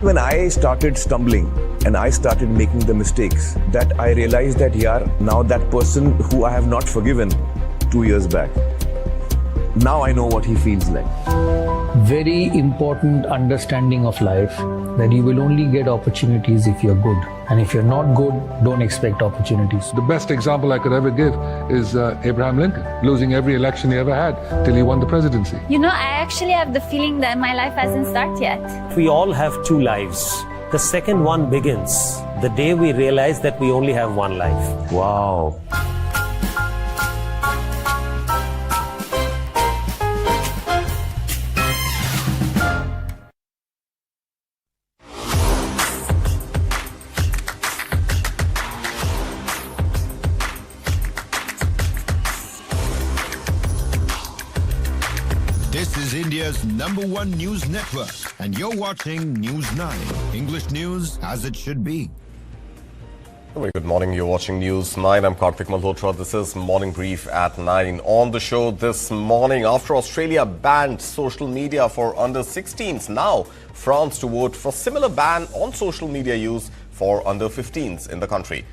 When I started stumbling and I started making the mistakes, that I realized that now that person who I have not forgiven 2 years back, now I know what he feels like. Very important understanding of life, that you will only get opportunities if you're good. And if you're not good, don't expect opportunities. The best example I could ever give is Abraham Lincoln, losing every election he ever had till he won the presidency. You know, I actually have the feeling that my life hasn't started yet. We all have two lives. The second one begins the day we realize that we only have one life. Wow. This is India's #1 news network, and you're watching News 9. English news as it should be. Very good morning. You're watching News 9. I'm Karthik Malhotra. This is Morning Brief at 9. On the show this morning, after Australia banned social media for under 16s, now France to vote for similar ban on social media use for under 15s in the country.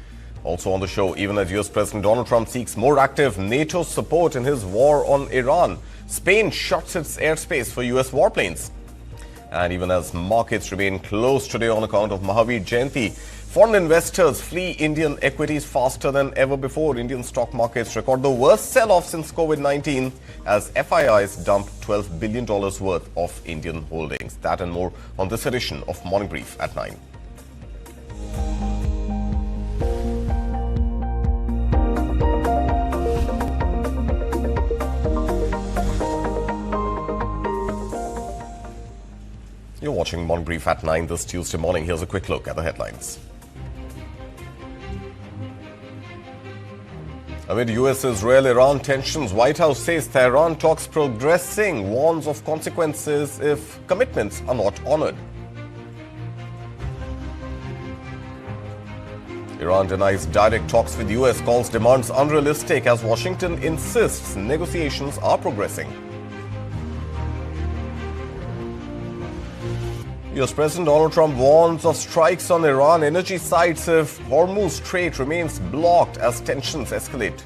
Also on the show, even as US President Donald Trump seeks more active NATO support in his war on Iran, Spain shuts its airspace for US warplanes. And even as markets remain closed today on account of Mahavir Jayanti, foreign investors flee Indian equities faster than ever before. Indian stock markets record the worst sell-off since COVID-19 as FIIs dump $12 billion worth of Indian holdings. That and more on this edition of Morning Brief at 9. You're watching Morning Brief at 9 this Tuesday morning. Here's a quick look at the headlines. Amid U.S.-Israel-Iran tensions, White House says Tehran talks progressing, warns of consequences if commitments are not honored. Iran denies direct talks with U.S., calls demands unrealistic as Washington insists negotiations are progressing. U.S. President Donald Trump warns of strikes on Iran energy sites if Hormuz Strait remains blocked as tensions escalate.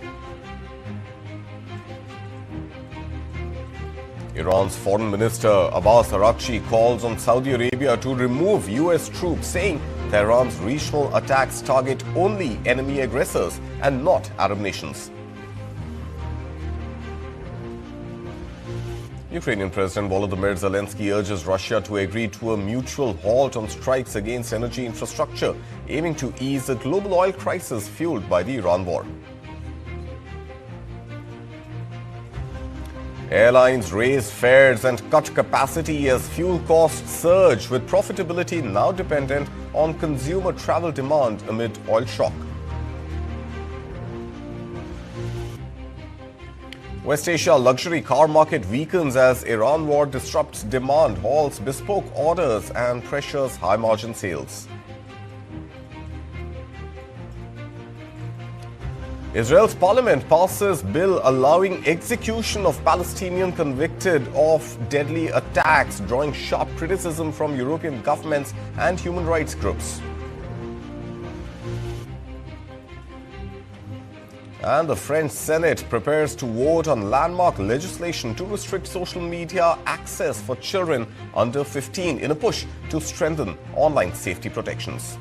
Iran's Foreign Minister Abbas Araghchi calls on Saudi Arabia to remove U.S. troops, saying Tehran's regional attacks target only enemy aggressors and not Arab nations. Ukrainian President Volodymyr Zelenskyy urges Russia to agree to a mutual halt on strikes against energy infrastructure, aiming to ease the global oil crisis fueled by the Iran war. Airlines raise fares and cut capacity as fuel costs surge, with profitability now dependent on consumer travel demand amid oil shock. West Asia luxury car market weakens as Iran war disrupts demand, halts bespoke orders and pressures high-margin sales. Israel's parliament passes bill allowing execution of Palestinians convicted of deadly attacks, drawing sharp criticism from European governments and human rights groups. And the French Senate prepares to vote on landmark legislation to restrict social media access for children under 15 in a push to strengthen online safety protections.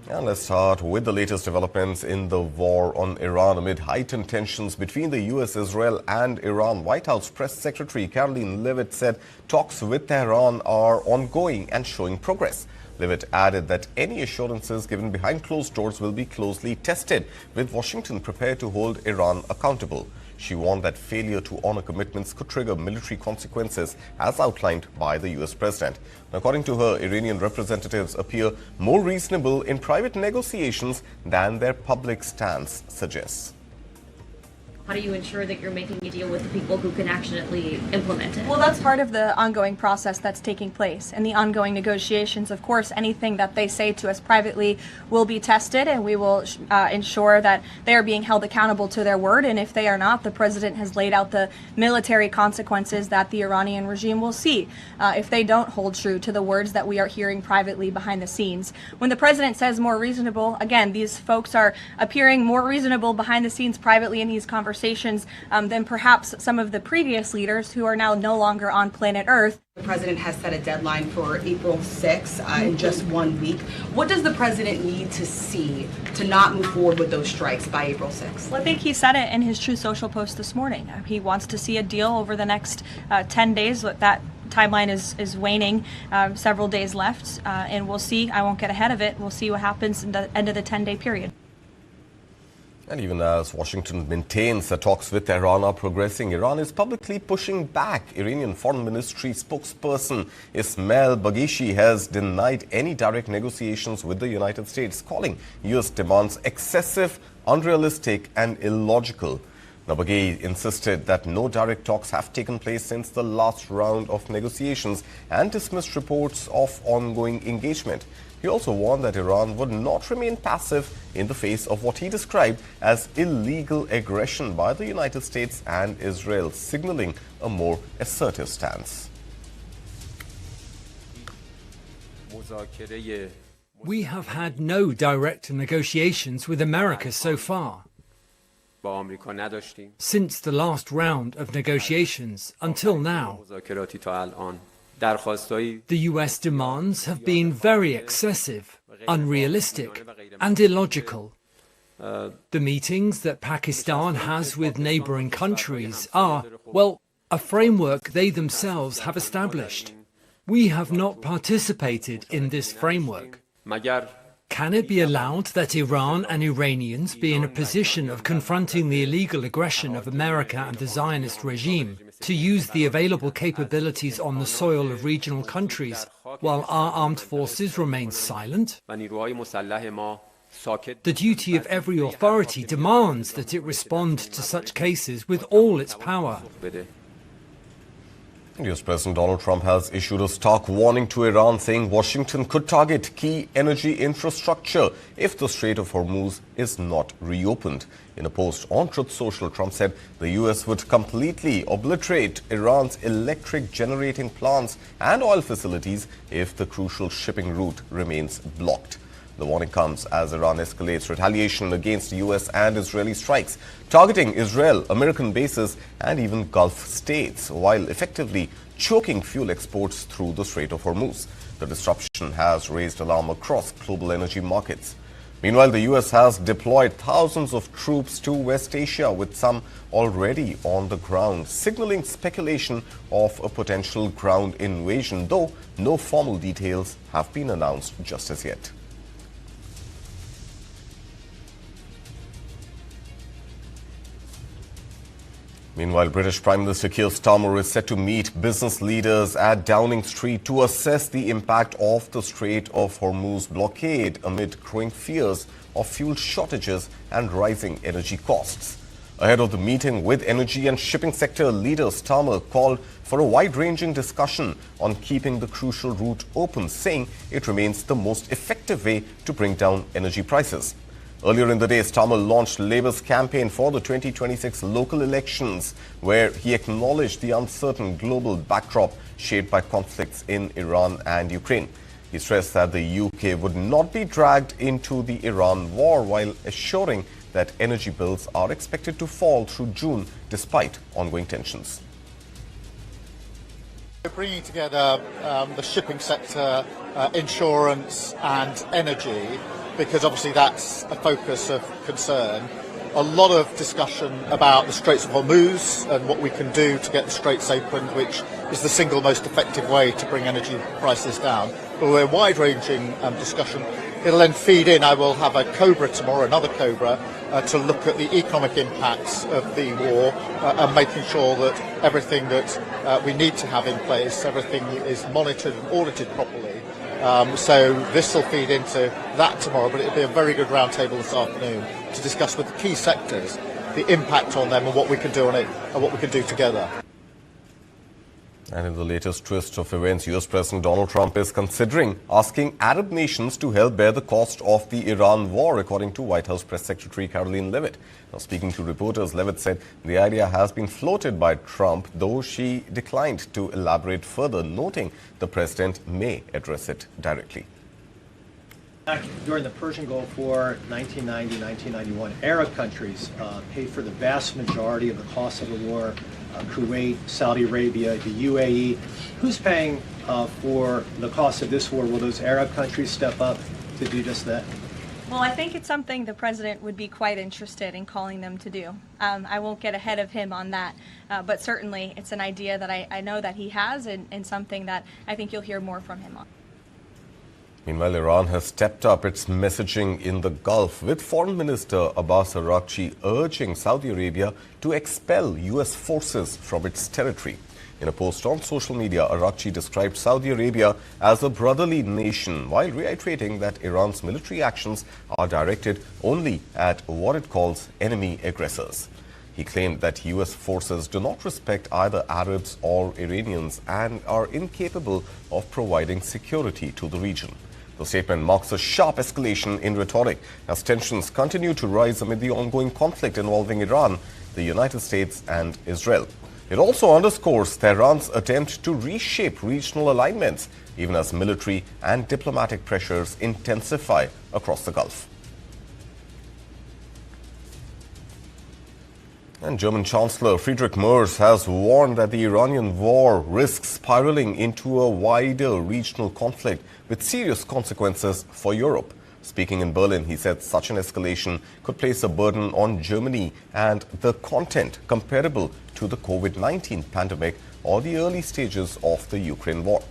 And let's start with the latest developments in the war on Iran. Amid heightened tensions between the US, Israel and Iran, White House Press Secretary Caroline Leavitt said talks with Tehran are ongoing and showing progress. Leavitt added that any assurances given behind closed doors will be closely tested, with Washington prepared to hold Iran accountable. She warned that failure to honor commitments could trigger military consequences, as outlined by the US president. According to her, Iranian representatives appear more reasonable in private negotiations than their public stance suggests. How do you ensure that you're making a deal with the people who can actually implement it? Well, that's part of the ongoing process that's taking place. In the ongoing negotiations, of course, anything that they say to us privately will be tested, and we will ensure that they are being held accountable to their word. And if they are not, the president has laid out the military consequences that the Iranian regime will see if they don't hold true to the words that we are hearing privately behind the scenes. When the president says more reasonable, again, these folks are appearing more reasonable behind the scenes privately in these conversations than perhaps some of the previous leaders who are now no longer on planet Earth. The president has set a deadline for April 6th in just 1 week. What does the president need to see to not move forward with those strikes by April 6th? Well, I think he said it in his Truth Social post this morning. He wants to see a deal over the next 10 days. That timeline is waning, several days left, and we'll see. I won't get ahead of it. We'll see what happens in the end of the 10-day period. And even as Washington maintains that talks with Tehran are progressing, Iran is publicly pushing back. Iranian Foreign Ministry spokesperson Ismail Baghaei has denied any direct negotiations with the United States, calling U.S. demands excessive, unrealistic and illogical. Now, Baghaei insisted that no direct talks have taken place since the last round of negotiations and dismissed reports of ongoing engagement. He also warned that Iran would not remain passive in the face of what he described as illegal aggression by the United States and Israel, signaling a more assertive stance. We have had no direct negotiations with America so far. Since the last round of negotiations until now, the US demands have been very excessive, unrealistic and illogical. The meetings that Pakistan has with neighboring countries are, well, a framework they themselves have established. We have not participated in this framework. Can it be allowed that Iran and Iranians be in a position of confronting the illegal aggression of America and the Zionist regime to use the available capabilities on the soil of regional countries while our armed forces remain silent? The duty of every authority demands that it respond to such cases with all its power. US President Donald Trump has issued a stark warning to Iran, saying Washington could target key energy infrastructure if the Strait of Hormuz is not reopened. In a post on Truth Social, Trump said the US would completely obliterate Iran's electric generating plants and oil facilities if the crucial shipping route remains blocked. The warning comes as Iran escalates retaliation against US and Israeli strikes, targeting Israel, American bases and even Gulf states, while effectively choking fuel exports through the Strait of Hormuz. The disruption has raised alarm across global energy markets. Meanwhile, the US has deployed thousands of troops to West Asia, with some already on the ground, signaling speculation of a potential ground invasion, though no formal details have been announced just as yet. Meanwhile, British Prime Minister Keir Starmer is set to meet business leaders at Downing Street to assess the impact of the Strait of Hormuz blockade amid growing fears of fuel shortages and rising energy costs. Ahead of the meeting with energy and shipping sector leaders, Starmer called for a wide-ranging discussion on keeping the crucial route open, saying it remains the most effective way to bring down energy prices. Earlier in the day, Starmer launched Labour's campaign for the 2026 local elections, where he acknowledged the uncertain global backdrop shaped by conflicts in Iran and Ukraine. He stressed that the UK would not be dragged into the Iran war, while assuring that energy bills are expected to fall through June despite ongoing tensions. We're bringing together the shipping sector, insurance and energy, because obviously that's a focus of concern. A lot of discussion about the Straits of Hormuz and what we can do to get the straits opened, which is the single most effective way to bring energy prices down. But we're wide-ranging discussion. It'll then feed in. I will have a COBRA tomorrow, another COBRA, to look at the economic impacts of the war and making sure that everything that we need to have in place, everything is monitored and audited properly. So this will feed into that tomorrow, but it'll be a very good roundtable this afternoon to discuss with the key sectors the impact on them and what we can do on it and what we can do together. And in the latest twist of events, U.S. President Donald Trump is considering asking Arab nations to help bear the cost of the Iran war, according to White House Press Secretary Caroline Leavitt. Now, speaking to reporters, Leavitt said the idea has been floated by Trump, though she declined to elaborate further, noting the president may address it directly. Back during the Persian Gulf War, 1990, 1991, Arab countries paid for the vast majority of the cost of the war. Kuwait, Saudi Arabia, the UAE. Who's paying for the cost of this war? Will those Arab countries step up to do just that? Well, I think it's something the president would be quite interested in calling them to do. I won't get ahead of him on that, but certainly it's an idea that I know that he has and something that I think you'll hear more from him on. Meanwhile, Iran has stepped up its messaging in the Gulf, with Foreign Minister Abbas Araghchi urging Saudi Arabia to expel U.S. forces from its territory. In a post on social media, Araghchi described Saudi Arabia as a brotherly nation, while reiterating that Iran's military actions are directed only at what it calls enemy aggressors. He claimed that U.S. forces do not respect either Arabs or Iranians and are incapable of providing security to the region. The statement marks a sharp escalation in rhetoric as tensions continue to rise amid the ongoing conflict involving Iran, the United States and Israel. It also underscores Tehran's attempt to reshape regional alignments, even as military and diplomatic pressures intensify across the Gulf. And German Chancellor Friedrich Merz has warned that the Iranian war risks spiraling into a wider regional conflict with serious consequences for Europe. Speaking in Berlin, he said such an escalation could place a burden on Germany and the continent comparable to the COVID-19 pandemic or the early stages of the Ukraine war.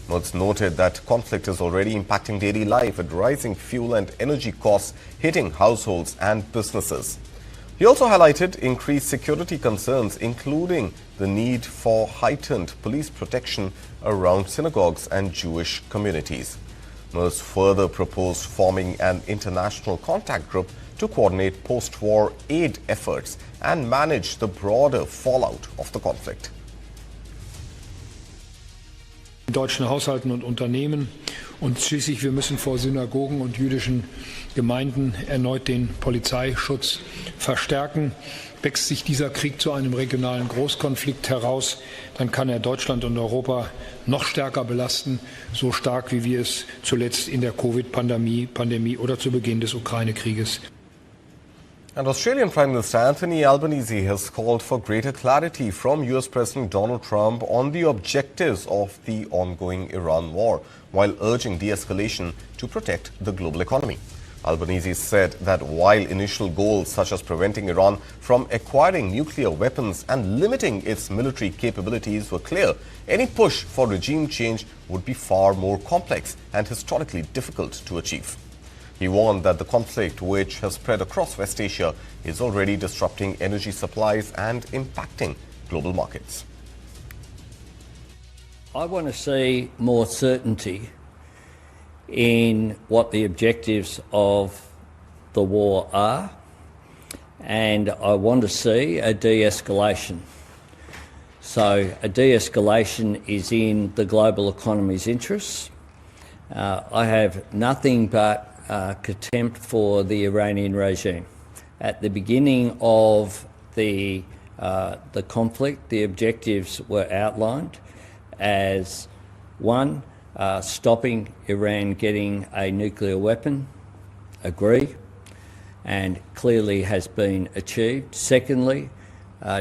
Merz noted that conflict is already impacting daily life, with rising fuel and energy costs hitting households and businesses. He also highlighted increased security concerns, including the need for heightened police protection around synagogues and Jewish communities. Merz further proposed forming an international contact group to coordinate post-war aid efforts and manage the broader fallout of the conflict. Deutschen Haushalten und Unternehmen und schließlich wir müssen vor Synagogen und jüdischen Gemeinden erneut den Polizeischutz verstärken. Wächst sich dieser Krieg zu einem regionalen Großkonflikt heraus, dann kann er Deutschland und Europa noch stärker belasten, so stark wie wir es zuletzt in der Covid-Pandemie oder zu Beginn des Ukraine-Krieges. And Australian Prime Minister Anthony Albanese has called for greater clarity from U.S. President Donald Trump on the objectives of the ongoing Iran war, while urging de-escalation to protect the global economy. Albanese said that while initial goals such as preventing Iran from acquiring nuclear weapons and limiting its military capabilities were clear, any push for regime change would be far more complex and historically difficult to achieve. He warned that the conflict, which has spread across West Asia, is already disrupting energy supplies and impacting global markets. I want to see more certainty in what the objectives of the war are, and I want to see a de-escalation. So a de-escalation is in the global economy's interests. I have nothing but contempt for the Iranian regime. At the beginning of the conflict, the objectives were outlined as one, stopping Iran getting a nuclear weapon, agree, and clearly has been achieved. Secondly,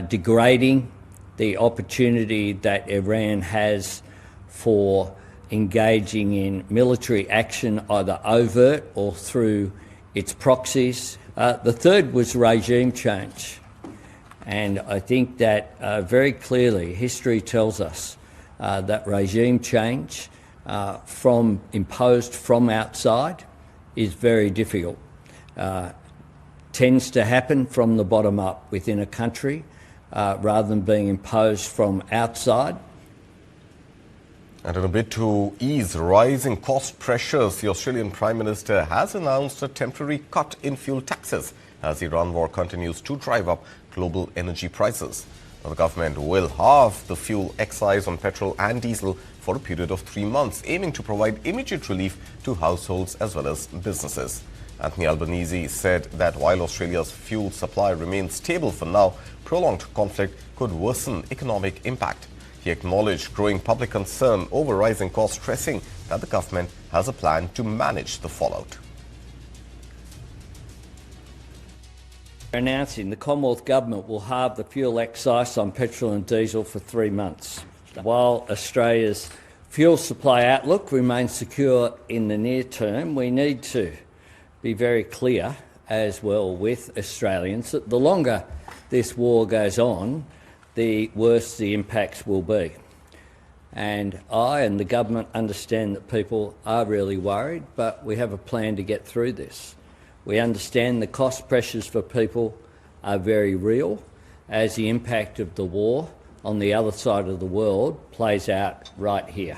degrading the opportunity that Iran has for engaging in military action, either overt or through its proxies. The third was regime change. And I think that very clearly history tells us that regime change imposed from outside is very difficult. Tends to happen from the bottom up within a country rather than being imposed from outside. And in a bid to ease rising cost pressures, the Australian Prime Minister has announced a temporary cut in fuel taxes as the Iran war continues to drive up global energy prices. Now, the government will halve the fuel excise on petrol and diesel for a period of 3 months, aiming to provide immediate relief to households as well as businesses. Anthony Albanese said that while Australia's fuel supply remains stable for now, prolonged conflict could worsen economic impact. He acknowledged growing public concern over rising costs, stressing that the government has a plan to manage the fallout. Announcing the Commonwealth Government will halve the fuel excise on petrol and diesel for 3 months. While Australia's fuel supply outlook remains secure in the near term, we need to be very clear as well with Australians that the longer this war goes on, the worse the impacts will be. And I and the government understand that people are really worried, but we have a plan to get through this. We understand the cost pressures for people are very real as the impact of the war on the other side of the world plays out right here.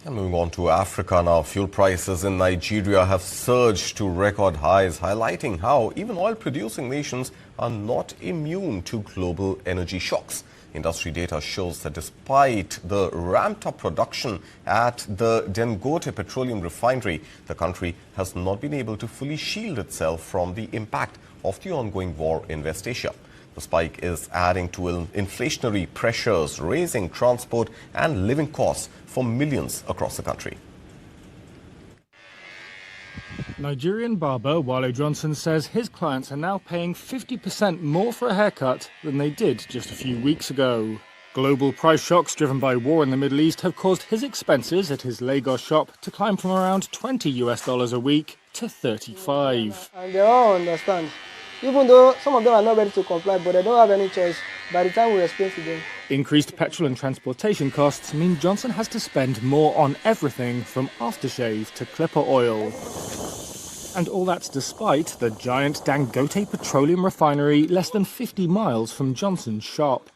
And moving on to Africa now, fuel prices in Nigeria have surged to record highs, highlighting how even oil-producing nations are not immune to global energy shocks. Industry data shows that despite the ramped-up production at the Dangote petroleum refinery, the country has not been able to fully shield itself from the impact of the ongoing war in West Asia. The spike is adding to inflationary pressures, raising transport and living costs for millions across the country. Nigerian barber Wale Johnson says his clients are now paying 50% more for a haircut than they did just a few weeks ago. Global price shocks driven by war in the Middle East have caused his expenses at his Lagos shop to climb from around $20 a week to 35. And they all understand. Even though some of them are not ready to comply, but they don't have any choice by the time we explain to them. Increased petrol and transportation costs mean Johnson has to spend more on everything from aftershave to clipper oil. And all that's despite the giant Dangote petroleum refinery less than 50 miles from Johnson's shop.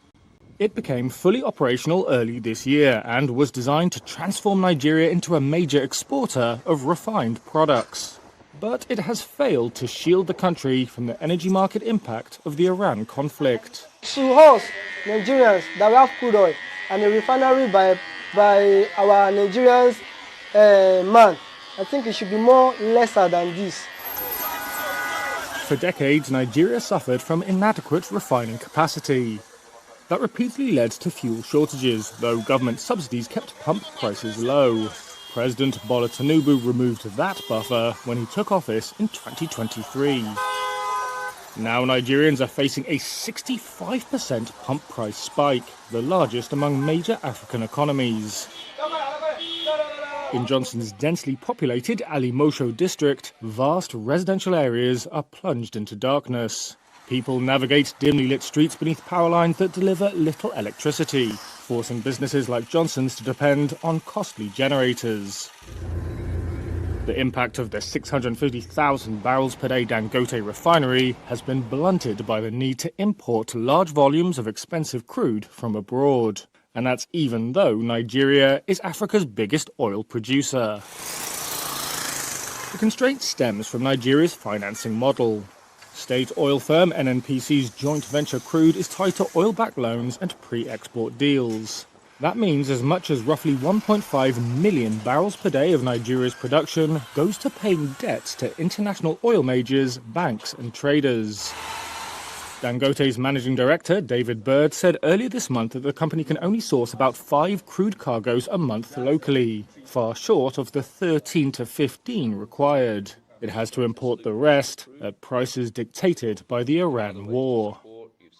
It became fully operational early this year and was designed to transform Nigeria into a major exporter of refined products. But it has failed to shield the country from the energy market impact of the Iran conflict. To us, Nigerians, that we have crude oil and a refinery by our Nigerians man, I think it should be more lesser than this. For decades, Nigeria suffered from inadequate refining capacity. That repeatedly led to fuel shortages, though government subsidies kept pump prices low. President Bola Tinubu removed that buffer when he took office in 2023. Now Nigerians are facing a 65% pump price spike, the largest among major African economies. In Johnson's densely populated Alimosho district, vast residential areas are plunged into darkness. People navigate dimly lit streets beneath power lines that deliver little electricity, forcing businesses like Johnson's to depend on costly generators. The impact of the 650,000 barrels per day Dangote refinery has been blunted by the need to import large volumes of expensive crude from abroad. And that's even though Nigeria is Africa's biggest oil producer. The constraint stems from Nigeria's financing model. State oil firm NNPC's joint venture crude is tied to oil-backed loans and pre-export deals. That means as much as roughly 1.5 million barrels per day of Nigeria's production goes to paying debts to international oil majors, banks and traders. Dangote's managing director, David Bird, said earlier this month that the company can only source about 5 crude cargoes a month locally, far short of the 13 to 15 required. It has to import the rest at prices dictated by the Iran war.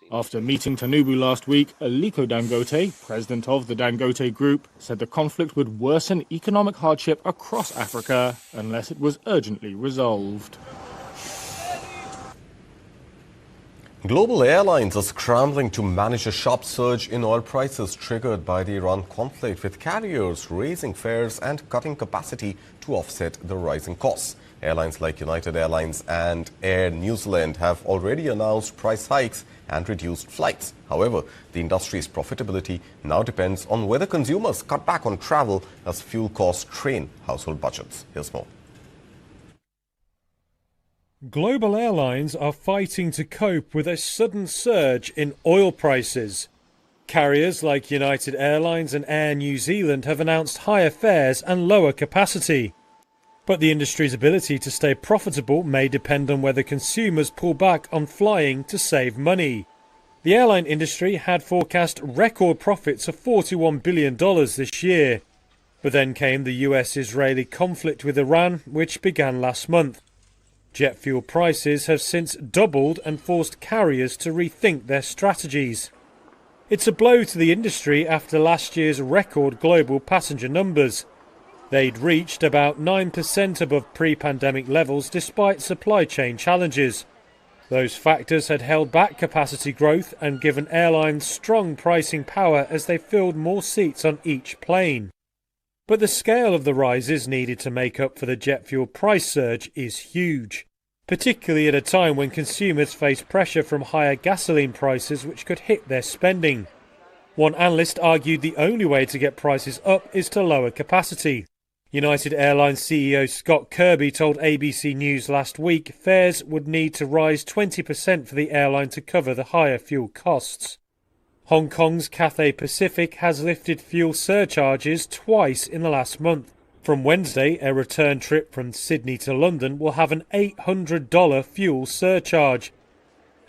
After meeting Tinubu last week, Aliko Dangote, president of the Dangote Group, said the conflict would worsen economic hardship across Africa unless it was urgently resolved. Global airlines are scrambling to manage a sharp surge in oil prices triggered by the Iran conflict, with carriers raising fares and cutting capacity to offset the rising costs. Airlines like United Airlines and Air New Zealand have already announced price hikes and reduced flights. However, the industry's profitability now depends on whether consumers cut back on travel as fuel costs strain household budgets. Here's more. Global airlines are fighting to cope with a sudden surge in oil prices. Carriers like United Airlines and Air New Zealand have announced higher fares and lower capacity. But the industry's ability to stay profitable may depend on whether consumers pull back on flying to save money. The airline industry had forecast record profits of $41 billion this year. But then came the U.S.-Israeli conflict with Iran, which began last month. Jet fuel prices have since doubled and forced carriers to rethink their strategies. It's a blow to the industry after last year's record global passenger numbers. They'd reached about 9% above pre-pandemic levels despite supply chain challenges. Those factors had held back capacity growth and given airlines strong pricing power as they filled more seats on each plane. But the scale of the rises needed to make up for the jet fuel price surge is huge, particularly at a time when consumers face pressure from higher gasoline prices which could hit their spending. One analyst argued the only way to get prices up is to lower capacity. United Airlines CEO Scott Kirby told ABC News last week fares would need to rise 20% for the airline to cover the higher fuel costs. Hong Kong's Cathay Pacific has lifted fuel surcharges twice in the last month. From Wednesday, a return trip from Sydney to London will have an $800 fuel surcharge.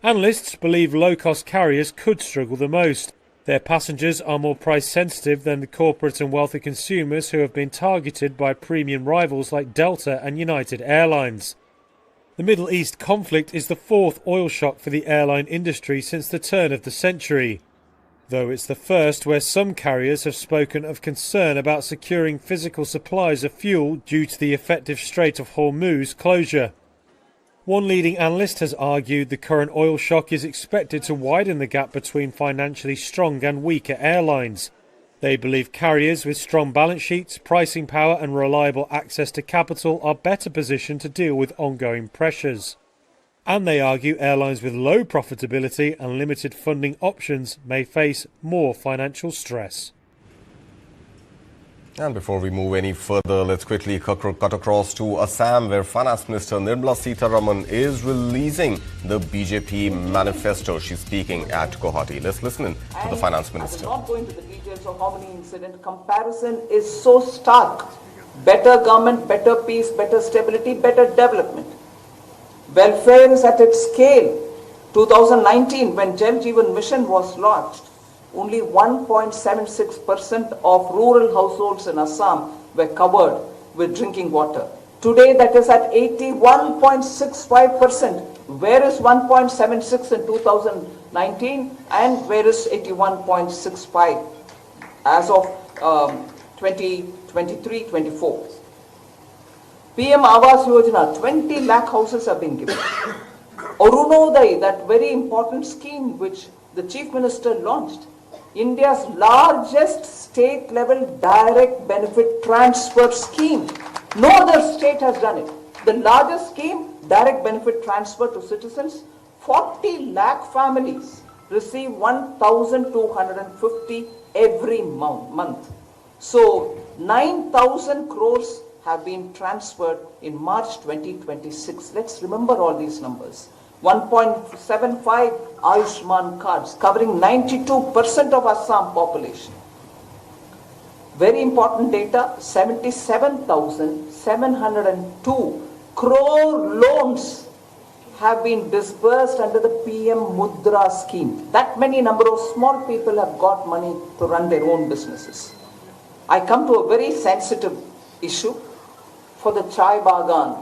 Analysts believe low-cost carriers could struggle the most. Their passengers are more price-sensitive than the corporate and wealthy consumers who have been targeted by premium rivals like Delta and United Airlines. The Middle East conflict is the fourth oil shock for the airline industry since the turn of the century, though it's the first where some carriers have spoken of concern about securing physical supplies of fuel due to the effective Strait of Hormuz closure. One leading analyst has argued the current oil shock is expected to widen the gap between financially strong and weaker airlines. They believe carriers with strong balance sheets, pricing power and reliable access to capital are better positioned to deal with ongoing pressures. And they argue airlines with low profitability and limited funding options may face more financial stress. And before we move any further, let's quickly cut across to Assam, where Finance Minister Nirmala Sitharaman is releasing the BJP manifesto. She's speaking at Guwahati. Let's listen in to the Finance Minister. I'm not going to the details of how many incidents. Comparison is so stark. Better government, better peace, better stability, better development. Welfare is at its scale. 2019, when Jal Jeevan Mission was launched, only 1.76% of rural households in Assam were covered with drinking water. Today, that is at 81.65%. Where is 1.76 in 2019 and where is 81.65 as of 2023-24? PM Awas Yojana, 20 lakh houses have been given. Arunodai, that very important scheme which the Chief Minister launched, India's largest state-level direct benefit transfer scheme. No other state has done it. The largest scheme, direct benefit transfer to citizens, 40 lakh families receive 1,250 every month. So 9,000 crores have been transferred in March 2026. Let's remember all these numbers. 1.75 Ayushman cards covering 92% of Assam population. Very important data, 77,702 crore loans have been disbursed under the PM Mudra scheme. That many number of small people have got money to run their own businesses. I come to a very sensitive issue for the Chai Bagan.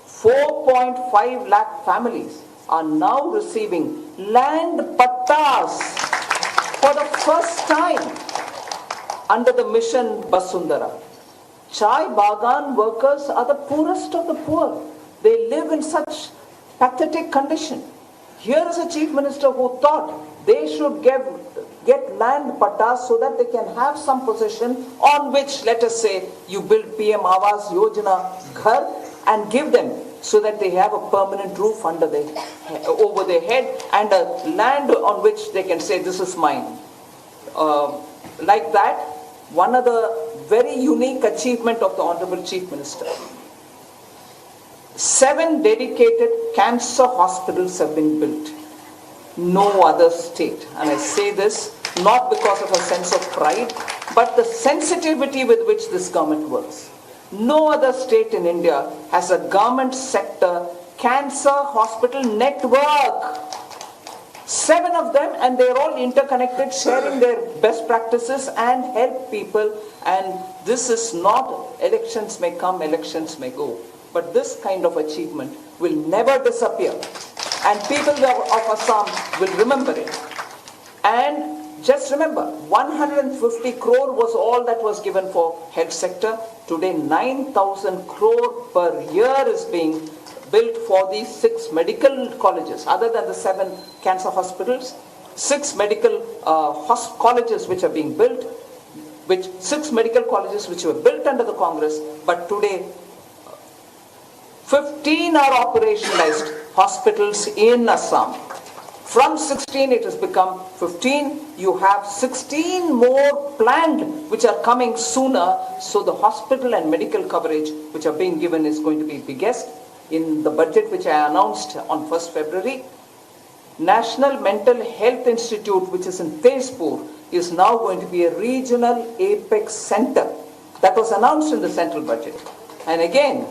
4.5 lakh families are now receiving land pattas for the first time under the mission Basundara. Chai Bagan workers are the poorest of the poor. They live in such pathetic condition. Here is a chief minister who thought they should get land pattas so that they can have some possession on which, let us say, you build PM Awas Yojana Ghar and give them so that they have a permanent roof over their head and a land on which they can say, this is mine. Like that, one other very unique achievement of the Honorable Chief Minister. 7 dedicated cancer hospitals have been built. No other state, and I say this not because of a sense of pride, but the sensitivity with which this government works. No other state in India has a government sector cancer hospital network. 7 of them, and they're all interconnected, sharing their best practices and help people. And this is not elections may come, elections may go. But this kind of achievement will never disappear. And people of Assam will remember it. And just remember, 150 crore was all that was given for health sector. Today, 9,000 crore per year is being built for these 6 medical colleges, other than the 7 cancer hospitals. 6 medical colleges which are being built, 6 medical colleges which were built under the Congress, but today 15 are operationalized hospitals in Assam. From 16 it has become 15. You have 16 more planned which are coming sooner. So the hospital and medical coverage which are being given is going to be biggest. In the budget which I announced on 1st February, National Mental Health Institute, which is in Tezpur, is now going to be a regional apex center. That was announced in the central budget. And again,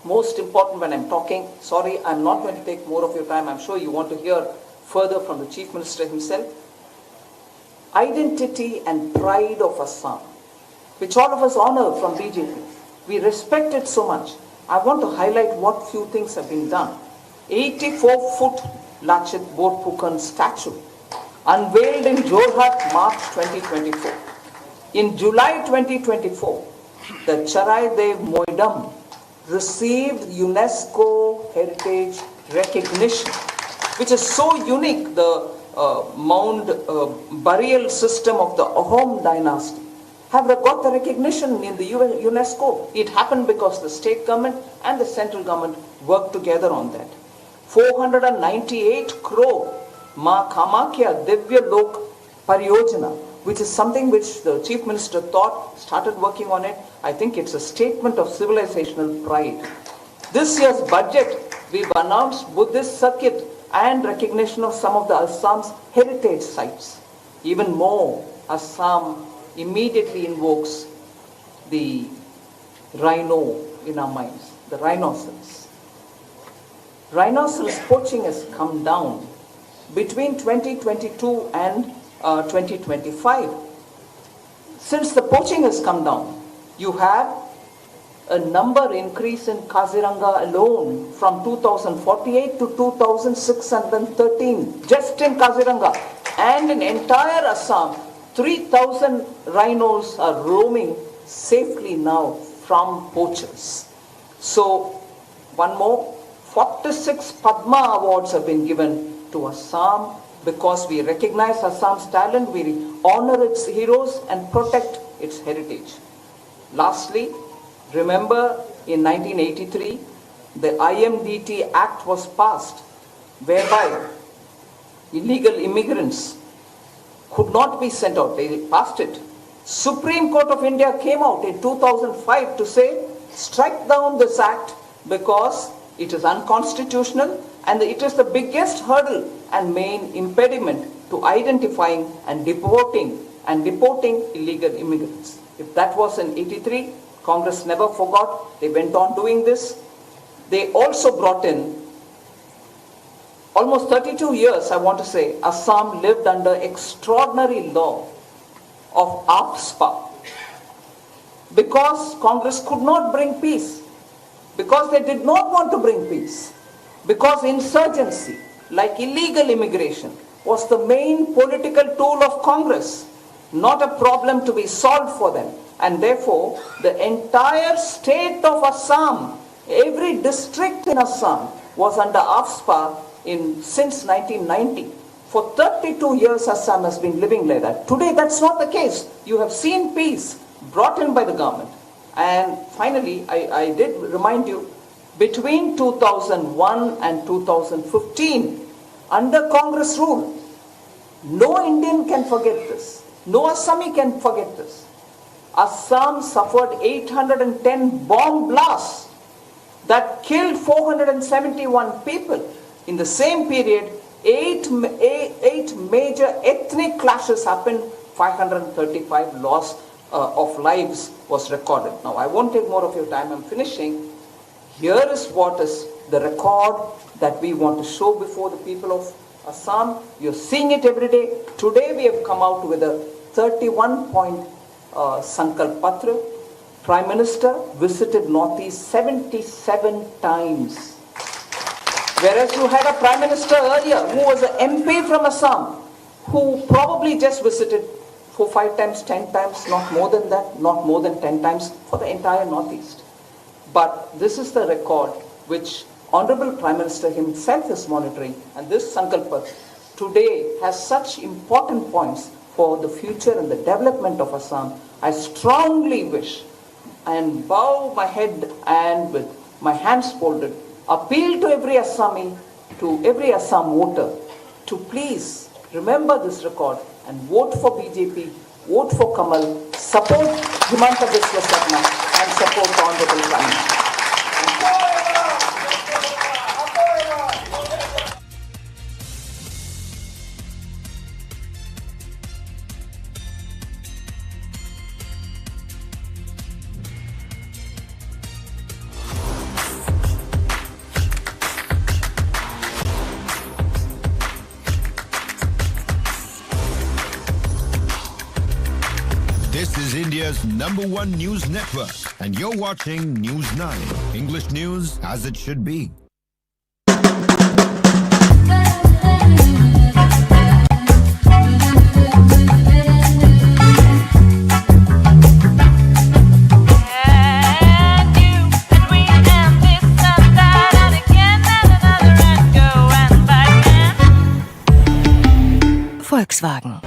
most important when I'm talking, sorry, I'm not going to take more of your time. I'm sure you want to hear further from the Chief Minister himself. Identity and pride of Assam, which all of us honor from BJP. We respect it so much. I want to highlight what few things have been done. 84-foot Lachit Borphukan statue, unveiled in Jorhat, March 2024. In July 2024, the Charai Dev Moidam received UNESCO Heritage Recognition, which is so unique, the mound burial system of the Ahom dynasty have got the recognition in the UNESCO. It happened because the state government and the central government worked together on that. 498 crore Ma Kamakhya Divya Lok Pariyojana, which is something which the Chief Minister thought, started working on it. I think it's a statement of civilizational pride. This year's budget, we've announced Buddhist circuit and recognition of some of the Assam's heritage sites. Even more, Assam immediately invokes the rhino in our minds, the rhinoceros. Rhinoceros poaching has come down between 2022 and 2025. Since the poaching has come down, you have a number increase in Kaziranga alone from 2048 to 2613, just in Kaziranga. And in entire Assam, 3,000 rhinos are roaming safely now from poachers. So, one more, 46 Padma Awards have been given to Assam because we recognize Assam's talent, we honor its heroes and protect its heritage. Lastly, remember in 1983, the IMDT Act was passed, whereby illegal immigrants could not be sent out. They passed it. Supreme Court of India came out in 2005 to say, strike down this act because it is unconstitutional and it is the biggest hurdle and main impediment to identifying and deporting illegal immigrants. If that was in 83, Congress never forgot. They went on doing this. They also brought in almost 32 years, I want to say, Assam lived under extraordinary law of AFSPA because Congress could not bring peace, because they did not want to bring peace, because insurgency, like illegal immigration, was the main political tool of Congress, not a problem to be solved for them. And therefore, the entire state of Assam, every district in Assam was under AFSPA since 1990. For 32 years, Assam has been living like that. Today, that's not the case. You have seen peace brought in by the government. And finally, I did remind you, between 2001 and 2015, under Congress rule, no Indian can forget this. No Assami can forget this. Assam suffered 810 bomb blasts that killed 471 people. In the same period, eight major ethnic clashes happened, 535 loss of lives was recorded. Now, I won't take more of your time, I'm finishing. Here is what is the record that we want to show before the people of Assam. You're seeing it every day. Today we have come out with a 31-point Sankalp Patra. Prime Minister visited Northeast 77 times. Whereas you had a Prime Minister earlier who was an MP from Assam, who probably just visited 4, 5 times, 10 times, not more than that, not more than 10 times for the entire Northeast. But this is the record which Honorable Prime Minister himself is monitoring, and this Sankalpa today has such important points for the future and the development of Assam. I strongly wish and bow my head and with my hands folded, appeal to every Assami, to every Assam voter, to please remember this record and vote for BJP, vote for Kamal, support Himanta Biswa Sarma and support the Honorable Prime Minister. This is India's #1 news network, and you're watching News 9, English news as it should be. Volkswagen.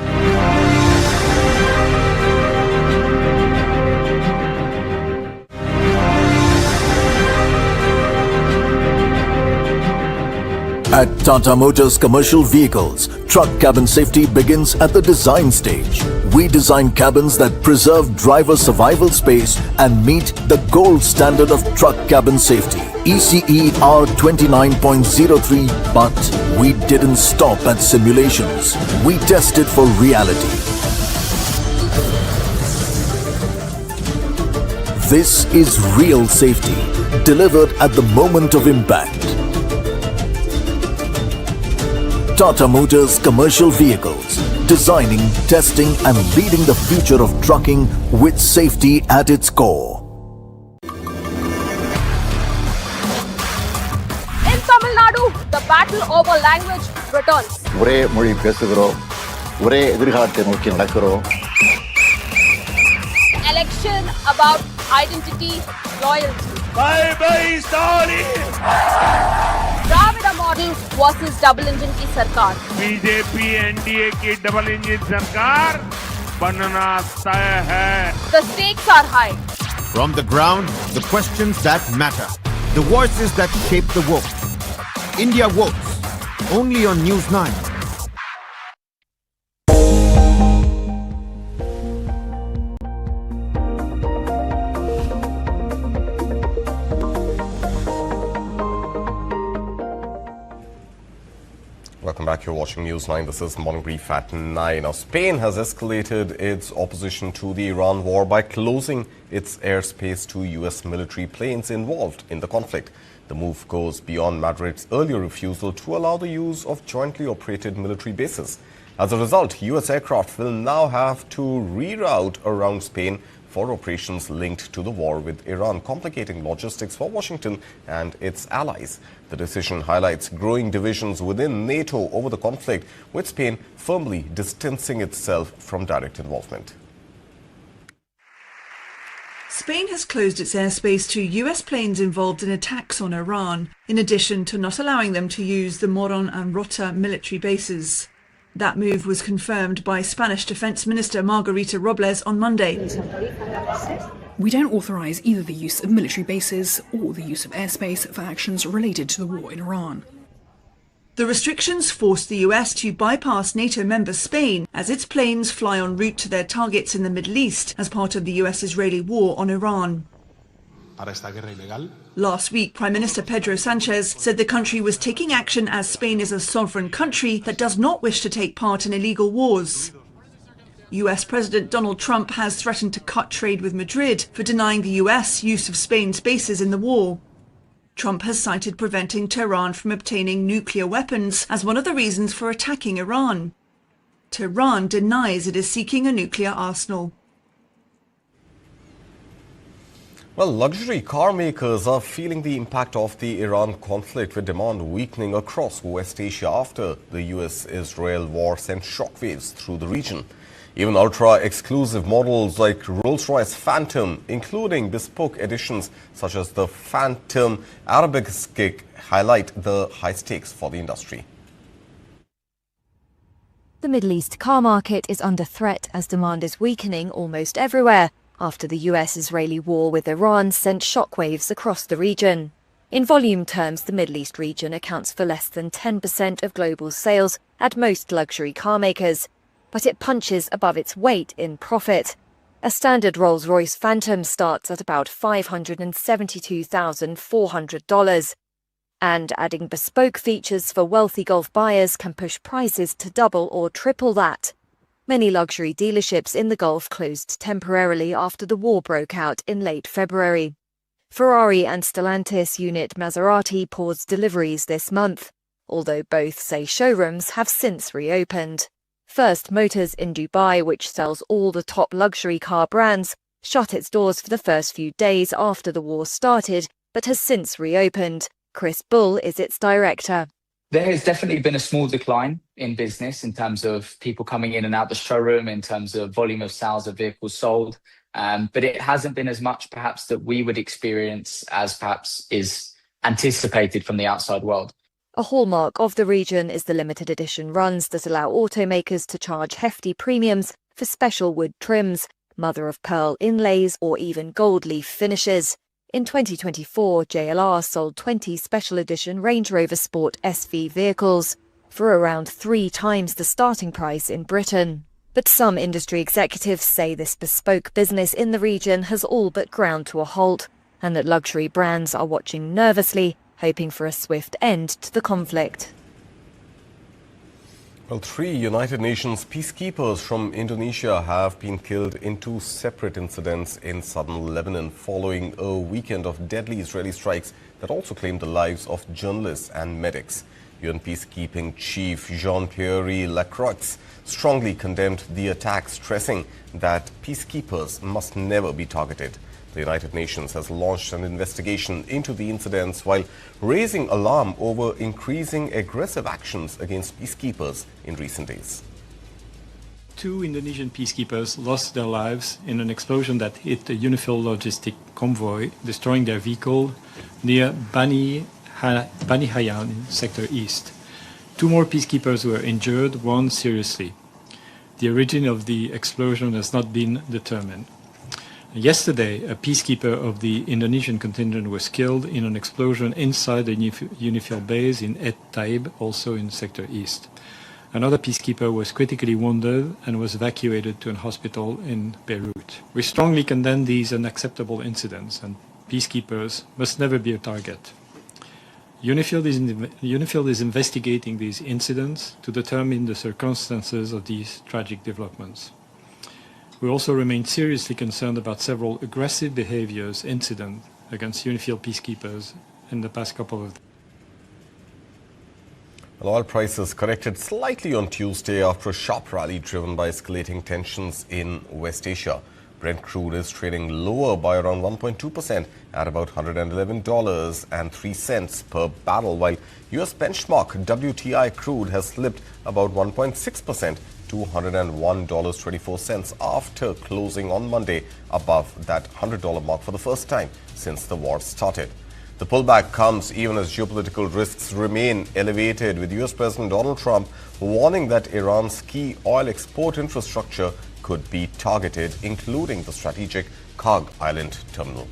At Tata Motors Commercial Vehicles, truck cabin safety begins at the design stage. We design cabins that preserve driver survival space and meet the gold standard of truck cabin safety, ECE R29.03. But we didn't stop at simulations. We tested for reality. This is real safety, delivered at the moment of impact. Tata Motors Commercial Vehicles, designing, testing and leading the future of trucking with safety at its core. In Tamil Nadu, the battle over language returns. ஒரே மொழி பேசுகிறோம், ஒரே எதிர்காலத்தை நோக்கி நடக்கிறோம். Election about identity, loyalty. Bye bye Stalin. Dravida model versus double engine की सरकार. BJP NDA की double engine सरकार बनना तय है. The stakes are high. From the ground, the questions that matter, the voices that shape the vote. India votes only on News 9. Welcome back. You're watching News 9. This is Morning Brief at 9. Now, Spain has escalated its opposition to the Iran war by closing its airspace to U.S. military planes involved in the conflict. The move goes beyond Madrid's earlier refusal to allow the use of jointly operated military bases. As a result, U.S. aircraft will now have to reroute around Spain for operations linked to the war with Iran, complicating logistics for Washington and its allies. The decision highlights growing divisions within NATO over the conflict, with Spain firmly distancing itself from direct involvement. Spain has closed its airspace to US planes involved in attacks on Iran, in addition to not allowing them to use the Morón and Rota military bases. That move was confirmed by Spanish Defense Minister Margarita Robles on Monday. We don't authorise either the use of military bases or the use of airspace for actions related to the war in Iran. The restrictions forced the US to bypass NATO member Spain as its planes fly en route to their targets in the Middle East as part of the US-Israeli war on Iran. Last week, Prime Minister Pedro Sanchez said the country was taking action as Spain is a sovereign country that does not wish to take part in illegal wars. US President Donald Trump has threatened to cut trade with Madrid for denying the US use of Spain's bases in the war. Trump has cited preventing Tehran from obtaining nuclear weapons as one of the reasons for attacking Iran. Tehran denies it is seeking a nuclear arsenal. Well, luxury car makers are feeling the impact of the Iran conflict, with demand weakening across West Asia after the US-Israel war sent shockwaves through the region. Even ultra-exclusive models like Rolls-Royce Phantom, including bespoke editions such as the Phantom Arabesque, highlight the high stakes for the industry. The Middle East car market is under threat as demand is weakening almost everywhere after the US-Israeli war with Iran sent shockwaves across the region. In volume terms, the Middle East region accounts for less than 10% of global sales at most luxury car makers, but it punches above its weight in profit. A standard Rolls-Royce Phantom starts at about $572,400, and adding bespoke features for wealthy Gulf buyers can push prices to double or triple that. Many luxury dealerships in the Gulf closed temporarily after the war broke out in late February. Ferrari and Stellantis unit Maserati paused deliveries this month, although both say showrooms have since reopened. First Motors in Dubai, which sells all the top luxury car brands, shut its doors for the first few days after the war started, but has since reopened. Chris Bull is its director. There has definitely been a small decline in business in terms of people coming in and out the showroom, in terms of volume of sales of vehicles sold. But it hasn't been as much perhaps that we would experience as perhaps is anticipated from the outside world. A hallmark of the region is the limited edition runs that allow automakers to charge hefty premiums for special wood trims, mother-of-pearl inlays or even gold leaf finishes. In 2024, JLR sold 20 special edition Range Rover Sport SV vehicles for around 3 times the starting price in Britain. But some industry executives say this bespoke business in the region has all but ground to a halt, and that luxury brands are watching nervously, hoping for a swift end to the conflict. Well, 3 United Nations peacekeepers from Indonesia have been killed in 2 separate incidents in southern Lebanon following a weekend of deadly Israeli strikes that also claimed the lives of journalists and medics. UN peacekeeping chief Jean-Pierre Lacroix strongly condemned the attack, stressing that peacekeepers must never be targeted. The United Nations has launched an investigation into the incidents while raising alarm over increasing aggressive actions against peacekeepers in recent days. 2 Indonesian peacekeepers lost their lives in an explosion that hit a UNIFIL logistic convoy, destroying their vehicle near Bani Hayan in Sector East. 2 more peacekeepers were injured, 1 seriously. The origin of the explosion has not been determined. Yesterday, a peacekeeper of the Indonesian contingent was killed in an explosion inside the UNIFIL base in Et Taib, also in Sector East. Another peacekeeper was critically wounded and was evacuated to a hospital in Beirut. We strongly condemn these unacceptable incidents, and peacekeepers must never be a target. UNIFIL is investigating these incidents to determine the circumstances of these tragic developments. We also remain seriously concerned about several aggressive behaviors incidents against UNIFIL peacekeepers in the past couple of days. Oil prices corrected slightly on Tuesday after a sharp rally driven by escalating tensions in West Asia. Brent crude is trading lower by around 1.2% at about $111.03 per barrel, while US benchmark WTI crude has slipped about 1.6% to $101.24 after closing on Monday above that $100 mark for the first time since the war started. The pullback comes even as geopolitical risks remain elevated, with US President Donald Trump warning that Iran's key oil export infrastructure could be targeted, including the strategic Karg Island terminal.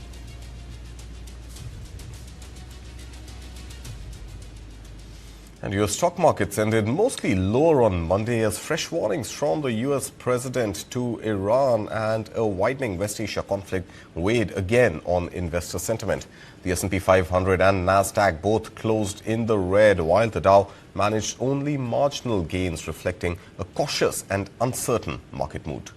And U.S. stock markets ended mostly lower on Monday as fresh warnings from the U.S. president to Iran and a widening West Asia conflict weighed again on investor sentiment. The S&P 500 and Nasdaq both closed in the red, while the Dow managed only marginal gains, reflecting a cautious and uncertain market mood.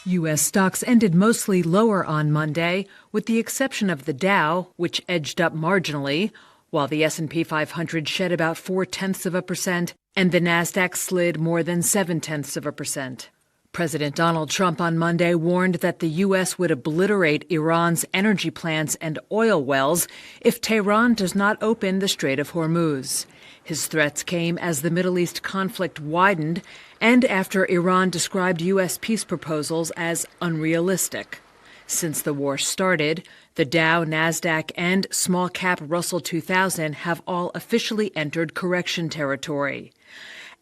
U.S. stocks ended mostly lower on Monday, with the exception of the Dow, which edged up marginally, while the S&P 500 shed about 0.4% and the Nasdaq slid more than 0.7%. President Donald Trump on Monday warned that the U.S. would obliterate Iran's energy plants and oil wells if Tehran does not open the Strait of Hormuz. His threats came as the Middle East conflict widened and after Iran described U.S. peace proposals as unrealistic. Since the war started, the Dow, Nasdaq, and small-cap Russell 2000 have all officially entered correction territory.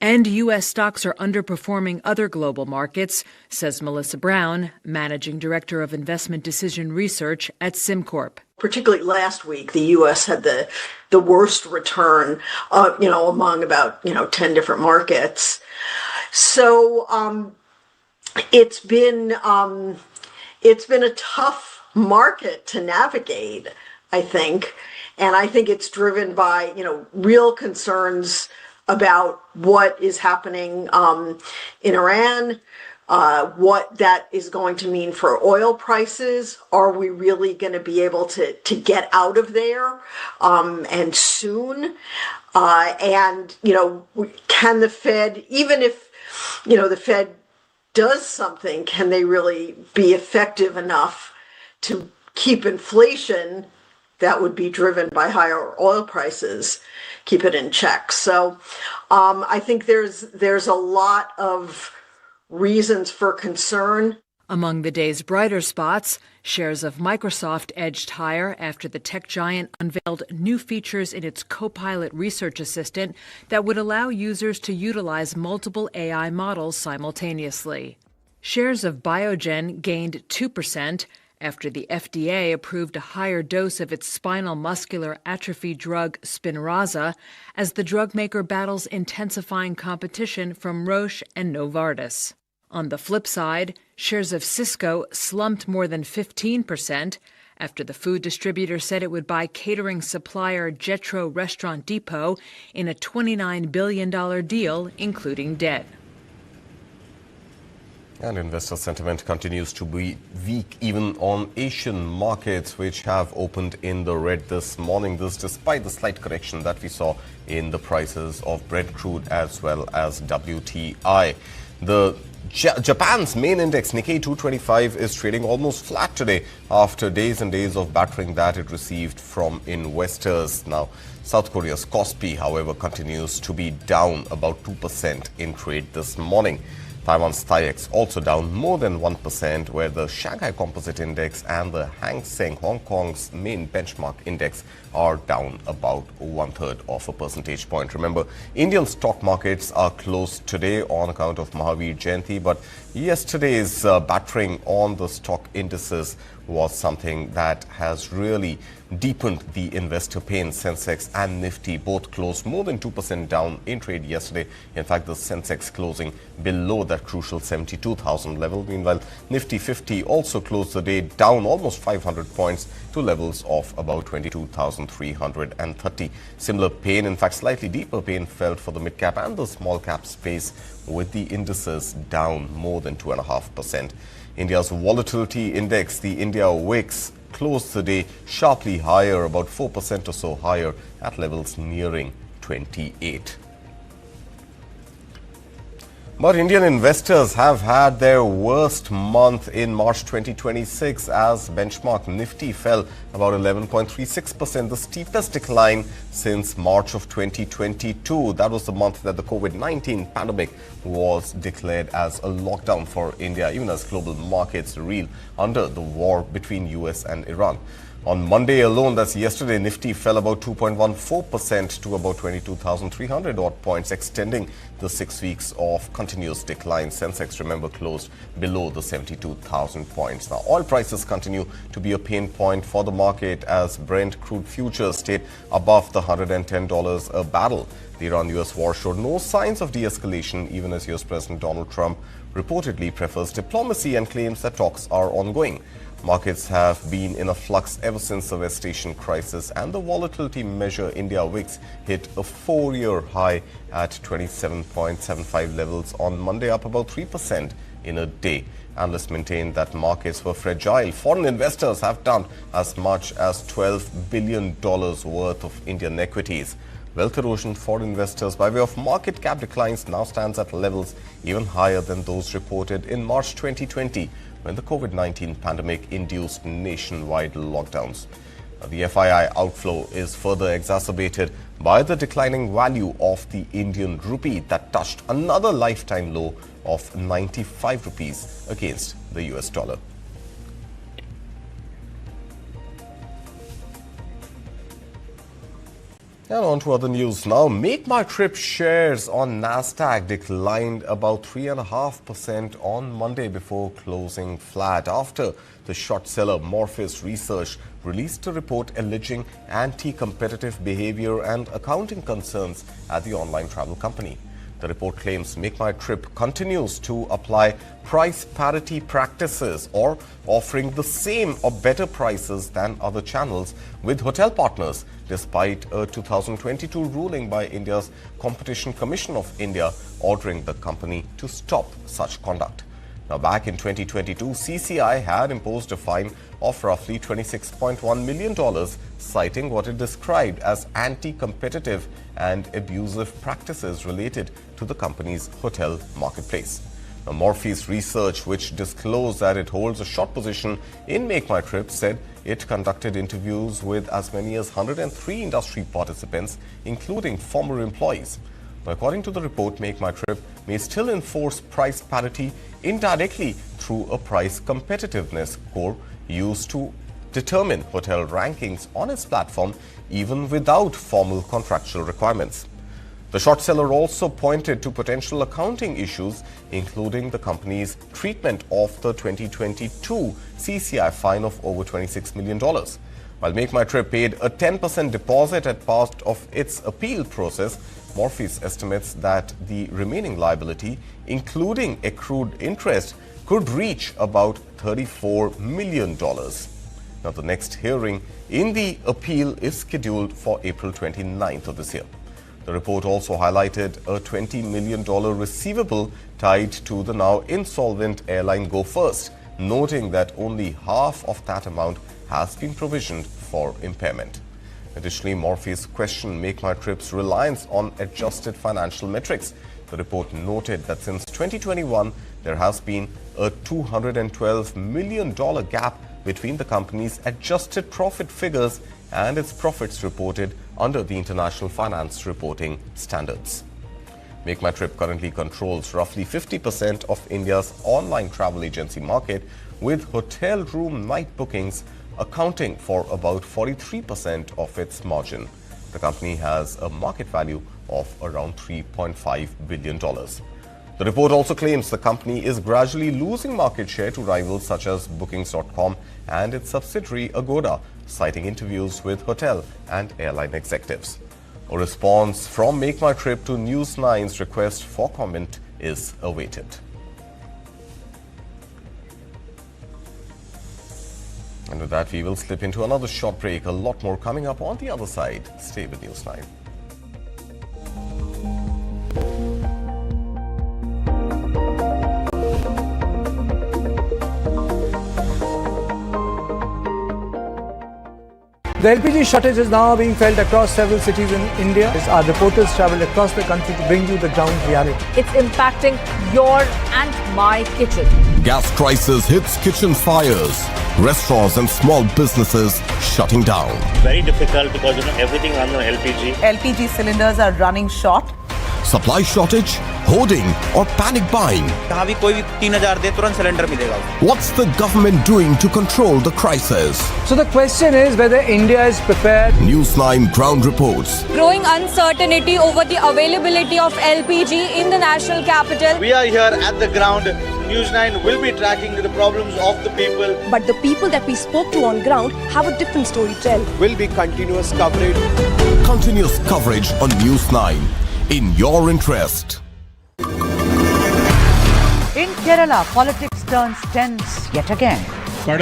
And U.S. stocks are underperforming other global markets, says Melissa Brown, Managing Director of Investment Decision Research at SimCorp. Particularly last week, the U.S. had the worst return, among about 10 different markets. So it's been a tough market to navigate, I think, and I think it's driven by real concerns about what is happening in Iran, what that is going to mean for oil prices. Are we really going to be able to get out of there and soon? And can the Fed, even if the Fed does something, can they really be effective enough to keep inflation that would be driven by higher oil prices, keep it in check? So I think there's a lot of reasons for concern. Among the day's brighter spots, shares of Microsoft edged higher after the tech giant unveiled new features in its Copilot research assistant that would allow users to utilize multiple AI models simultaneously. Shares of Biogen gained 2% after the FDA approved a higher dose of its spinal muscular atrophy drug Spinraza as the drug maker battles intensifying competition from Roche and Novartis. On the flip side, shares of Cisco slumped more than 15% after the food distributor said it would buy catering supplier Jetro Restaurant Depot in a $29 billion deal, including debt. And investor sentiment continues to be weak even on Asian markets, which have opened in the red this morning. This despite the slight correction that we saw in the prices of Brent crude as well as WTI. Japan's main index, Nikkei 225, is trading almost flat today after days and days of battering that it received from investors. Now, South Korea's Kospi, however, continues to be down about 2% in trade this morning. Taiwan's TAIEX also down more than 1%, where the Shanghai Composite Index and the Hang Seng, Hong Kong's main benchmark index, are down about 1/3 of a percentage point. Remember, Indian stock markets are closed today on account of Mahavir Jayanti, but yesterday's battering on the stock indices was something that has really deepened the investor pain. Sensex and Nifty both closed more than 2% down in trade yesterday. In fact, the Sensex closing below that crucial 72,000 level. Meanwhile, Nifty 50 also closed the day down almost 500 points to levels of about 22,330. Similar pain, in fact, slightly deeper pain felt for the mid-cap and the small-cap space, with the indices down more than 2.5%. India's volatility index, the India VIX, closed the day sharply higher, about 4% or so higher, at levels nearing 28. But Indian investors have had their worst month in March 2026 as benchmark Nifty fell about 11.36%, the steepest decline since March of 2022. That was the month that the COVID-19 pandemic was declared as a lockdown for India, even as global markets reel under the war between US and Iran. On Monday alone, that's yesterday, Nifty fell about 2.14% to about 22,300 odd points, extending the 6 weeks of continuous decline. Sensex, remember, closed below the 72,000 points. Now, oil prices continue to be a pain point for the market as Brent crude futures stayed above the $110 a barrel. The Iran-US war showed no signs of de-escalation, even as US President Donald Trump reportedly prefers diplomacy and claims that talks are ongoing. Markets have been in a flux ever since the West Asian crisis, and the volatility measure India VIX hit a 4-year high at 27.75 levels on Monday, up about 3% in a day. Analysts maintain that markets were fragile. Foreign investors have dumped as much as $12 billion worth of Indian equities. Wealth erosion for investors by way of market cap declines now stands at levels even higher than those reported in March 2020, when the COVID-19 pandemic induced nationwide lockdowns. The FII outflow is further exacerbated by the declining value of the Indian rupee that touched another lifetime low of 95 rupees against the US dollar. And on to other news now. Make My Trip shares on Nasdaq declined about 3.5% on Monday before closing flat after the short seller Morpheus Research released a report alleging anti-competitive behavior and accounting concerns at the online travel company. The report claims Make My Trip continues to apply price parity practices or offering the same or better prices than other channels with hotel partners, despite a 2022 ruling by India's Competition Commission of India ordering the company to stop such conduct. Now, back in 2022, CCI had imposed a fine of roughly $26.1 million, citing what it described as anti-competitive and abusive practices related to the company's hotel marketplace. Now, Morpheus Research, which disclosed that it holds a short position in Make My Trip, said it conducted interviews with as many as 103 industry participants, including former employees. Now, according to the report, Make My Trip may still enforce price parity indirectly through a price competitiveness score used to determine hotel rankings on its platform, even without formal contractual requirements. The short seller also pointed to potential accounting issues, including the company's treatment of the 2022 CCI fine of over $26 million. While Make My Trip paid a 10% deposit at part of its appeal process, Morpheus estimates that the remaining liability, including accrued interest, could reach about $34 million. Now, the next hearing in the appeal is scheduled for April 29th of this year. The report also highlighted a $20 million receivable tied to the now insolvent airline Go First, noting that only half of that amount has been provisioned for impairment. Additionally, Morpheus questioned Make My Trip's reliance on adjusted financial metrics. The report noted that since 2021, there has been a $212 million gap between the company's adjusted profit figures and its profits reported under the International Finance Reporting Standards. Make My Trip currently controls roughly 50% of India's online travel agency market, with hotel room night bookings accounting for about 43% of its margin. The company has a market value of around $3.5 billion. The report also claims the company is gradually losing market share to rivals such as Bookings.com and its subsidiary Agoda, citing interviews with hotel and airline executives. A response from Make My Trip to News 9's request for comment is awaited. And with that, we will slip into another short break. A lot more coming up on the other side. Stay with News 9. The LPG shortage is now being felt across several cities in India. Our reporters traveled across the country to bring you the ground reality. It's impacting your and my kitchen. Gas crisis hits kitchen fires. Restaurants and small businesses shutting down. Very difficult because everything runs on LPG. LPG cylinders are running short. Supply shortage, hoarding, or panic buying? What's the government doing to control the crisis? So the question is whether India is prepared. News 9 ground reports. Growing uncertainty over the availability of LPG in the national capital. We are here at the ground. News 9 will be tracking the problems of the people. But the people that we spoke to on ground have a different story to tell. Will be continuous coverage. Continuous coverage on News 9. In your interest. In Kerala, politics turns tense yet again. Can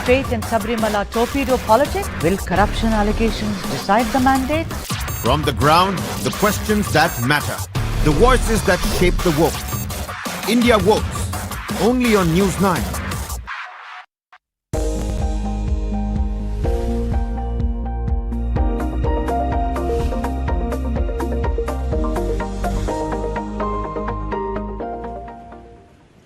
faith in Sabrimala torpedo politics? Will corruption allegations decide the mandate? From the ground, the questions that matter. The voices that shape the vote. India votes. Only on News 9.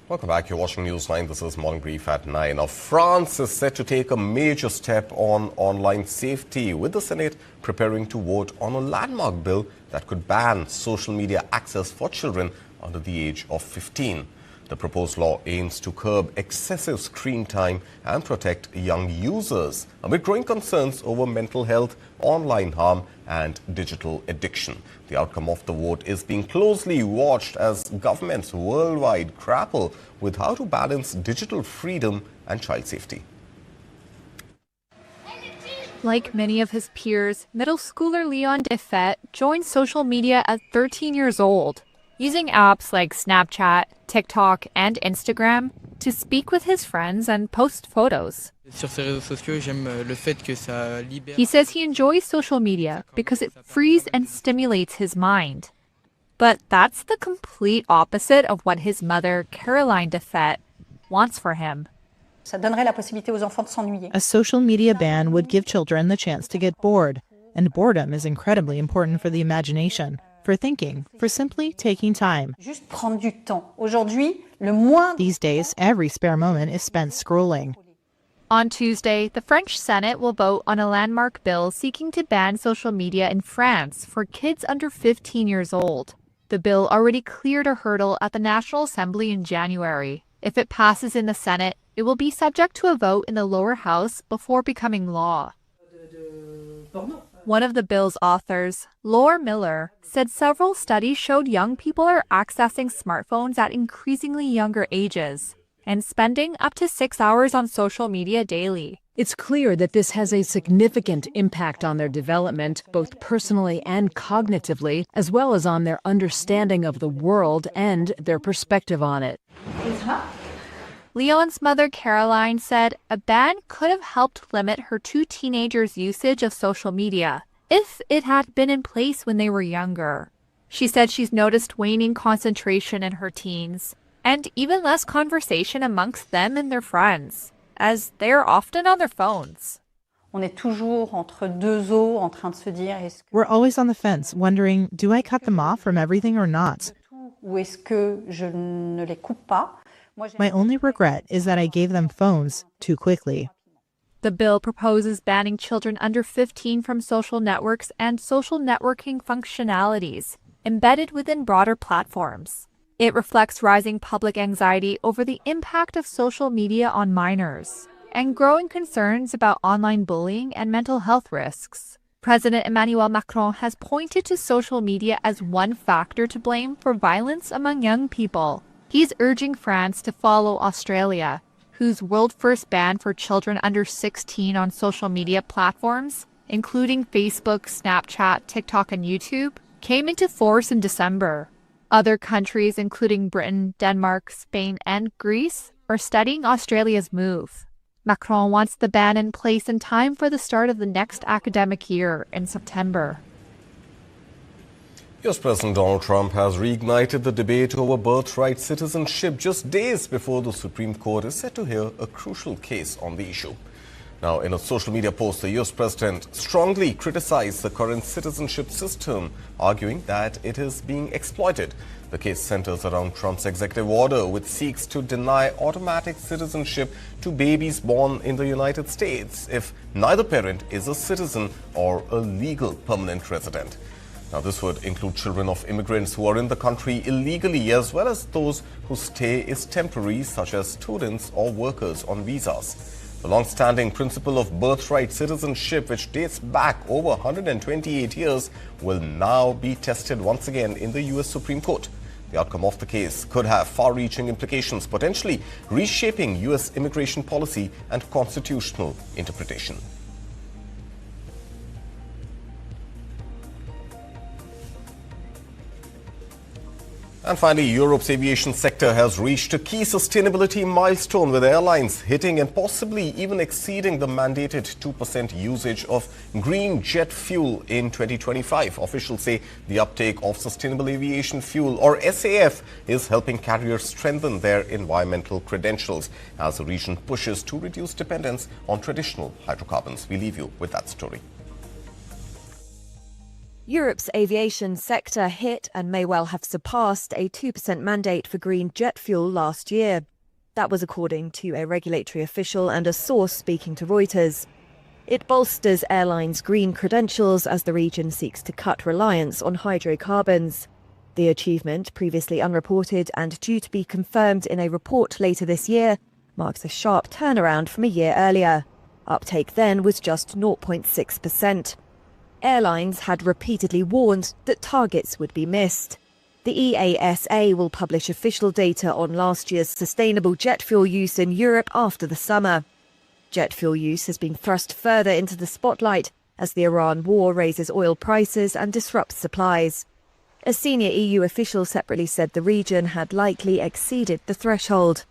Welcome back. You're watching News 9. This is Morning Brief at 9. Now, France is set to take a major step on online safety, with the Senate preparing to vote on a landmark bill that could ban social media access for children under the age of 15. The proposed law aims to curb excessive screen time and protect young users amid growing concerns over mental health, online harm and digital addiction. The outcome of the vote is being closely watched as governments worldwide grapple with how to balance digital freedom and child safety. Like many of his peers, middle schooler Leon Defet joined social media at 13 years old, using apps like Snapchat, TikTok, and Instagram to speak with his friends and post photos. He says he enjoys social media because it frees and stimulates his mind. But that's the complete opposite of what his mother, Caroline Defet, wants for him. A social media ban would give children the chance to get bored, and boredom is incredibly important for the imagination, for thinking, for simply taking time. These days, every spare moment is spent scrolling. On Tuesday, the French Senate will vote on a landmark bill seeking to ban social media in France for kids under 15 years old. The bill already cleared a hurdle at the National Assembly in January. If it passes in the Senate, it will be subject to a vote in the lower house before becoming law. One of the bill's authors, Laura Miller, said several studies showed young people are accessing smartphones at increasingly younger ages and spending up to 6 hours on social media daily. It's clear that this has a significant impact on their development, both personally and cognitively, as well as on their understanding of the world and their perspective on it. Leon's mother, Caroline, said a ban could have helped limit her two teenagers' usage of social media if it had been in place when they were younger. She said she's noticed waning concentration in her teens and even less conversation amongst them and their friends, as they're often on their phones. We're always on the fence, wondering, do I cut them off from everything or not? My only regret is that I gave them phones too quickly. The bill proposes banning children under 15 from social networks and social networking functionalities embedded within broader platforms. It reflects rising public anxiety over the impact of social media on minors and growing concerns about online bullying and mental health risks. President Emmanuel Macron has pointed to social media as one factor to blame for violence among young people. He's urging France to follow Australia, whose world-first ban for children under 16 on social media platforms, including Facebook, Snapchat, TikTok, and YouTube, came into force in December. Other countries, including Britain, Denmark, Spain, and Greece, are studying Australia's move. Macron wants the ban in place in time for the start of the next academic year in September. U.S. President Donald Trump has reignited the debate over birthright citizenship just days before the Supreme Court is set to hear a crucial case on the issue. Now, in a social media post, the US president strongly criticized the current citizenship system, arguing that it is being exploited. The case centers around Trump's executive order, which seeks to deny automatic citizenship to babies born in the United States if neither parent is a citizen or a legal permanent resident. Now, this would include children of immigrants who are in the country illegally, as well as those whose stay is temporary, such as students or workers on visas. The long-standing principle of birthright citizenship, which dates back over 128 years, will now be tested once again in the US Supreme Court. The outcome of the case could have far-reaching implications, potentially reshaping US immigration policy and constitutional interpretation. And finally, Europe's aviation sector has reached a key sustainability milestone, with airlines hitting and possibly even exceeding the mandated 2% usage of green jet fuel in 2025. Officials say the uptake of sustainable aviation fuel, or SAF, is helping carriers strengthen their environmental credentials as the region pushes to reduce dependence on traditional hydrocarbons. We leave you with that story. Europe's aviation sector hit and may well have surpassed a 2% mandate for green jet fuel last year. That was according to a regulatory official and a source speaking to Reuters. It bolsters airlines' green credentials as the region seeks to cut reliance on hydrocarbons. The achievement, previously unreported and due to be confirmed in a report later this year, marks a sharp turnaround from a year earlier. Uptake then was just 0.6%. Airlines had repeatedly warned that targets would be missed. The EASA will publish official data on last year's sustainable jet fuel use in Europe after the summer. Jet fuel use has been thrust further into the spotlight as the Iran war raises oil prices and disrupts supplies. A senior EU official separately said the region had likely exceeded the threshold.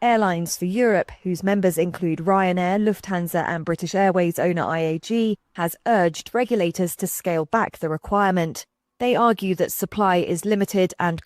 Airlines for Europe, whose members include Ryanair, Lufthansa and British Airways owner IAG, has urged regulators to scale back the requirement. They argue that supply is limited and